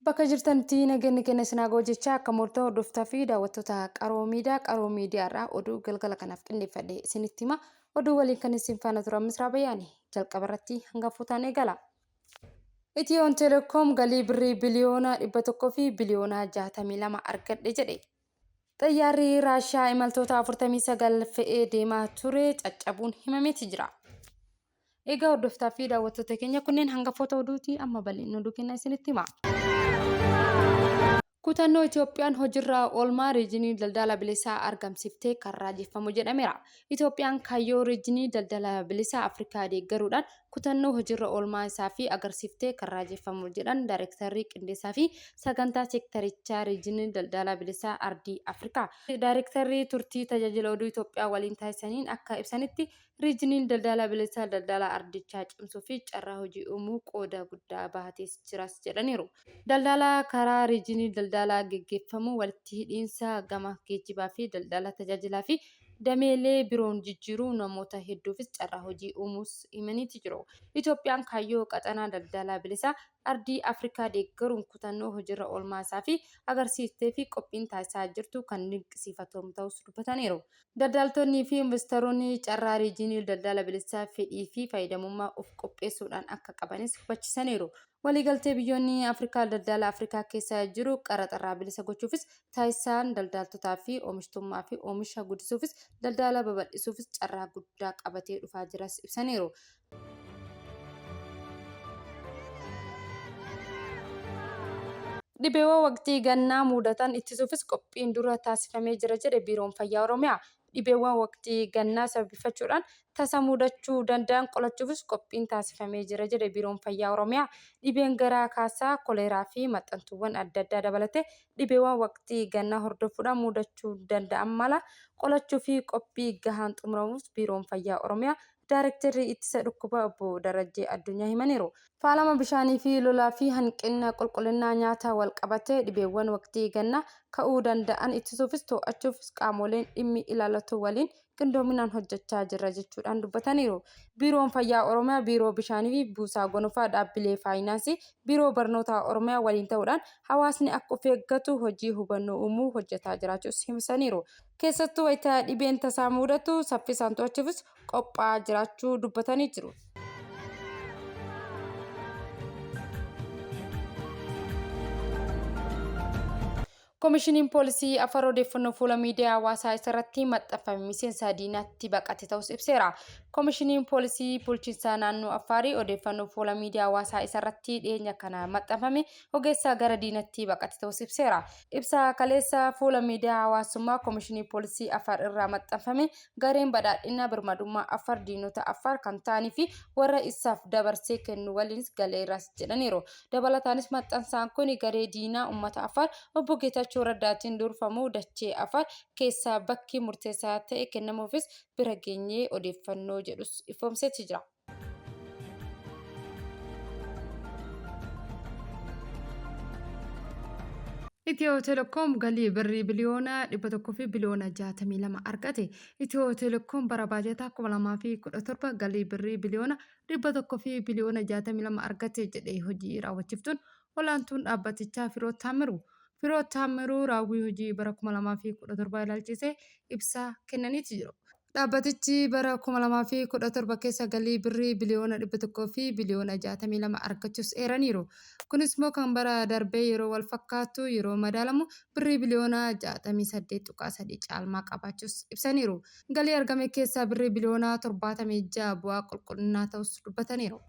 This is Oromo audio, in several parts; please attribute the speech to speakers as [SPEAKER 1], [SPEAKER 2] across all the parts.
[SPEAKER 1] Bakka jirtanitti nageenya keenya sinagoo jecha akka murtoo hordoftaa fi daawwattoota qaroo miidiyaa irraa oduu galgala kanaaf qindeeffadhe isinitti hima. Oduu waliin kan isin faana turan Misraa Bayyaani jalqaba irratti hangafootaan eegala. Itiyoon Telekoom galii birrii biliyoona 100 fi biliyoona 62 argadhe jedhe. Xayyaarri Raashiyaa imaltoota 49 fe'ee deemaa ture caccabuun himameeti jira. Egaa hordoftaa fi daawwattoota keenya kunneen hangafoota oduuti amma bal'inni oduu keenya isinitti hima. Kutannoo Itoophiyaan hojiirra oolmaa riijinii daldala bilisaa argamsiiftee kan raajeffamu jedhameera. Itoophiyaan kaayyoo riijinii daldala bilisaa Afrikaa deeggaruudhaan kutannoo hojiirra oolmaa isaa fi agarsiiftee kan raajeffamu jedhan Daayirektarrii Qindeessaa fi Sagantaa Seektarichaa riijinii daldala bilisaa Ardii Afrikaa. Daayirektarrii turtii tajaajila oduu Itoophiyaa waliin taasisaniin akka ibsanitti riijiniin daldala bilisaa daldala ardichaa cimsuu fi carraa hojii uumuu qooda guddaa bahatee jiras jedhaniiru. Daldala karaa riijinii daldalaa geggeeffamu walitti hidhiinsa gama geejjibaa fi daldala tajaajilaa fi dameelee biroon jijjiiruu namoota hedduufis carraa hojii uumuus himaniiti jiru. Itoophiyaan kaayyoo qaxanaa daldala bilisaa ardii Afrikaa deeggaruun kutannoo hojiirra oolmaa isaa fi agarsiiftee fi qophiin taasisaa jirtu kan dinqisiifatamu ta'us dubbataniiru. Daldaltoonnii fi investoroonni carraa riijinii daldala bilisaa fedhii fi fayyadamummaa of qopheessuudhaan akka qabanis hubachiisaniiru. Waliigaltee biyyoonni Afrikaa daldala Afrikaa keessa jiru qaraxarraa bilisa gochuufis taasisaan daldaltootaa fi oomishtummaa fi oomisha guddisuufis daldala babal'isuufis carraa guddaa qabatee dhufaa jiras ibsaniiru. Dhibeewwan waqtii gannaa mudatan ittisuufis qophiin dura taasifamee jira jedhe Biiroon Fayyaa Oromiyaa. Dhibeewwan waqtii gannaa sababeeffachuudhaan tasa mudachuu danda'an qolachuufis qophiin taasifamee jira jedhe Biiroon Fayyaa Oromiyaa. Dhibeen garaa kaasaa, koleeraa fi maxxantuuwwan adda addaa dabalatee dhibeewwan waqtii gannaa hordofuudhaan mudachuu danda'an mala qolachuu fi qophii gahaan xumuramuus Biiroon Fayyaa Oromiyaa Daayirektarrii ittisa dhukkubaa obbo Darajjee Addunyaa himaniiru. Faalama bishaanii fi lolaa fi hanqina qulqullinaa nyaataa wal qabatee dhibeewwan waqtii gannaa ka'uu danda'an ittisuufis to'achuufis qaamoleen dhimmi ilaallatu waliin qindoominaan hojjechaa jirra jechuudhaan dubbataniiru. Biiroon Fayyaa Oromiyaa, Biiroo Bishaanii fi Buusaa Gonofaa, Dhaabbilee Faayinaansii, Biiroo Barnootaa Oromiyaa waliin ta'uudhaan hawaasni akka of eeggatu hojii hubannoo uumuu hojjetaa jiraachuus himsaniiru. Keessattuu wayita dhibeen tasaa mudatu saffisaan to'achuufis qophaa'aa jiraachuu dubbatanii jiru. Koomishiniin Poolisii Afar odeeffannoo fuula miidiyaa hawaasaa irratti maxxanfame miseensa diinaatti baqate ta'us ibseera. Koomishiniin Poolisii bulchiinsa naannoo Afaarii odeeffannoo fuula miidiyaa hawaasaa irratti dhiyeenya kana maxxanfame ogeessa gara diinaatti baqate ta'us ibseera. Ibsa kaleessa fuula miidiyaa hawaasummaa Koomishinii Poolisii Afar irraa maxxanfame gareen badhaadhina birmadummaa Afar diinota Afar kan ta'anii fi warra isaaf dabarsee kennu waliinis galeeras jedhaniiru. Dabalataanis maxxansaan kun garee diinaa uummata Afar obbo Geetachoo Raddaatiin durfamuu dachee Afar keessaa bakki murteessaa ta'e kennamuufis bira geenyee odeeffannoo jedhus ifoomseeti jira. Itiyoo Telekoom galii birrii biliyoona 100 fi biliyoona 62 argate. Itiyoo Telekoom bara baajataa 2017 galii birrii biliyoona 100 fi biliyoona 62 argate jedhee hojii raawwachiiftuun olaantuun dhaabbatichaa Firoot Taammiruu. Firoot Taammiruu raawwii hojii bara 2017 ilaalchisee ibsa kennaniiti jiru. Dhaabbatichi bara 2017 keessa galii birrii biliyoona 100 fi biliyoona 62 argachuus eeraniiru. Kunis immoo kan bara darbee yeroo wal fakkaatu yeroo madaalamu birrii biliyoona 68.3 caalmaa qabaachuus ibsaniiru. Galii argame keessaa birrii biliyoona 76 bu'aa qulqullinaa ta'us dubbataniiru.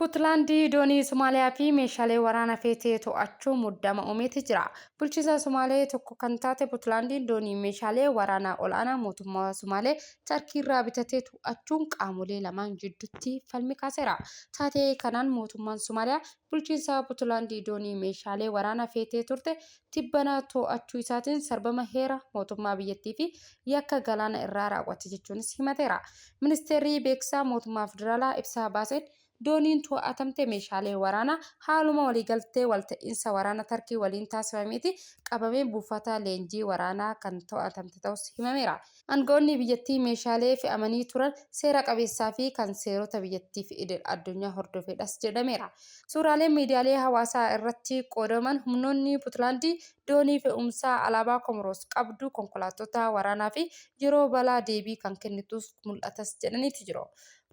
[SPEAKER 1] Puutlaandii doonii Somaaliyaa fi meeshaalee waraanaa feetee to'achuu muddama uumeeti jira. Bulchiinsa Somaalee tokko kan taate Puutlaandiin doonii meeshaalee waraanaa olaanaa mootummaa Somaalee Tarkiirraa bitatee to'achuun qaamolee lamaan jidduutti falmi kaaseera. Taatee kanaan mootummaan Somaaliyaa bulchiinsa Puutlaandii doonii meeshaalee waraanaa feetee turte tibbana to'achuu isaatiin sarbama heera mootummaa biyyattii fi yakka galaana irraa raawwate jechuunis himateera. Ministeerri beeksisaa mootummaa federaalaa ibsa baaseen dooniin to'atamte meeshaalee waraanaa haaluma waliigaltee walta'iinsa waraana Tarkii waliin taasifameeti qabamee buufata leenjii waraanaa kan to'atamte ta'us himameera. Aangawoonni biyyattii meeshaalee fe'amanii turan seera qabeessaa fi kan seerota biyyattii fi idil addunyaa hordofedhas jedhameera. Suuraaleen miidiyaalee hawaasaa irratti qoodaman humnoonni Puutlaandii doonii fe'umsaa alaabaa Komoros qabdu konkolaattota waraanaa fi yeroo balaa deebii kan kennitus mul'atas jedhaniiti jiru.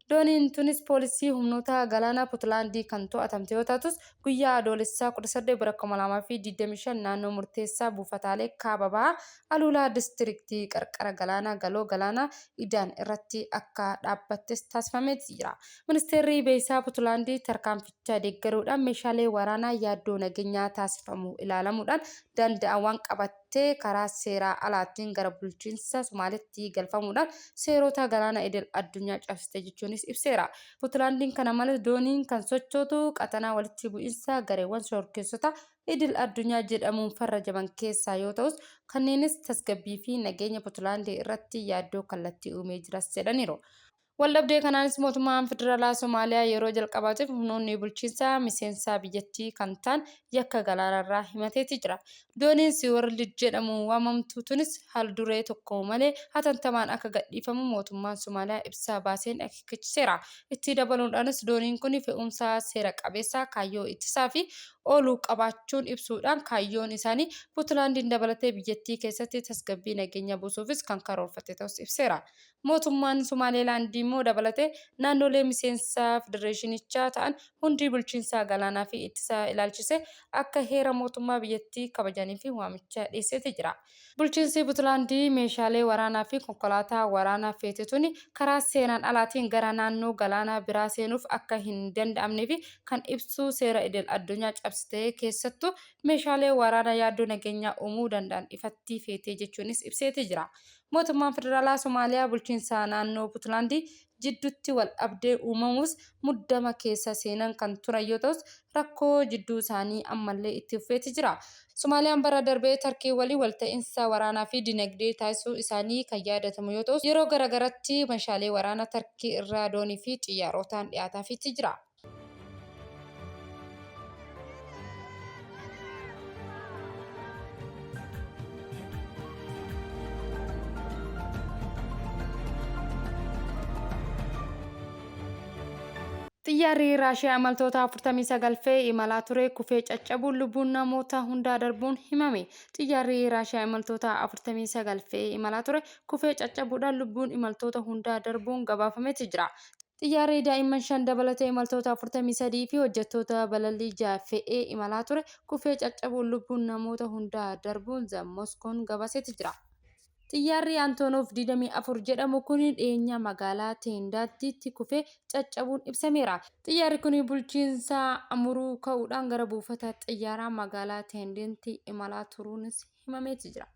[SPEAKER 1] Dooniin tunis poolisii humnoota galaana Puutlaandii kan to'atamte yoo taatus guyyaa adoolessaa 18/2025 naannoo murteessaa buufataalee kaaba bahaa Aluulaa diistiriktii qarqara galaana galoo galaana Idaan irratti akka dhaabbattes taasifameeti jira. Ministeerri beeyisaa Puutlaandii tarkaanfichaa deeggaruudhaan meeshaalee waraanaa yaaddoo nageenyaa taasifamu ilaalamuudhaan danda'awwan qabattee karaa seeraa alaatiin gara bulchiinsa Somaaliitti galfamuudhaan seerota galaana idil addunyaa cabsite jechuunis ibseera. Puutlaandiin kana malees dooniin kan sochootu qaxanaa walitti bu'iinsa gareewwan shororkeessota idil addunyaa jedhamuun farrajaman keessaa yoo ta'us kanneenis tasgabbii fi nageenya Puutlaandii irratti yaaddoo kallattii uumee jiras jedhaniiru. Waldhabdee kanaanis mootummaan federaalaa Somaaliyaa yeroo jalqabaatiif humnoonni bulchiinsaa miseensa biyyattii kan ta'an yakka galaanarraa himateeti jira. Dooniin Seaworld jedhamuun waamamtu tunis haalduree tokko malee hatattamaan akka gadhiifamu mootummaan Somaaliyaa ibsa baaseen akeekachiiseera. Itti dabaluudhaanis dooniin kun fe'umsa seera qabeessa kaayyoo ittisaa fi ooluu qabaachuun ibsuudhaan kaayyoon isaanii Puutlaandiin dabalatee biyyattii keessatti tasgabbii nageenya buusuufis kan karoorfate ta'us ibseera. Mootummaan Somaalilaandii immoo dabalatee naannolee miseensa federeeshinichaa ta'an hundi bulchiinsa galaanaa fi ittisa ilaalchise akka heera mootummaa biyyattii kabajanii fi waamicha dhiyeesseeti jira. Bulchiinsi Puutlaandii meeshaalee waraanaa fi konkolaataa waraanaa feetetuun karaa seeraan alaatiin gara naannoo galaanaa biraa seenuuf akka hin danda'amnee fi kan ibsu seera idil addunyaa cabsitee keessattuu meeshaalee waraanaa yaaddoo nageenyaa uumuu danda'an ifatti feetee jechuunis ibseeti jira. Mootummaan federaalaa Somaaliyaa bulchiinsa naannoo Puutlaandii jidduutti wal dhabdee uumamus muddama keessa seenan kan turan yoo ta'us rakkoo jidduu isaanii ammallee itti fufeeti jira. Somaaliyaan bara darbee Tarkii waliin walta'iinsa waraanaa fi dinagdee taasisuu isaanii kan yaadatamu yoo ta'us yeroo garaagaratti meeshaalee waraanaa Tarkii irraa doonii fi xiyyaarotaan dhiyaataafiitti jira. Xiyyaarri Raashiyaa imaltoota 49 fe'ee imalaa ture kufee caccabuun lubbuun namoota hundaa darbuun himame. Xiyyaarri Raashiyaa imaltoota 49 fe'ee imalaa ture kufee caccabuudhaan lubbuun imaltoota hundaa darbuun gabaafameeti jira. Xiyyaarri daa'imman 5 dabalatee imaltoota 43 fi hojjettoota balallii 6 fe'ee imalaa ture kufee caccabuun lubbuun namoota hundaa darbuun Moskoon gabaaseeti jira. Xiyyaarri Antonov 24 jedhamu kun dhiyeenya magaalaa Teendaatti kufee caccabuun ibsameera. Xiyyaarri kun bulchiinsa Amuruu ka'uudhaan gara buufata xiyyaaraa magaalaa Teendaatti imalaa turuunis himameeti jira.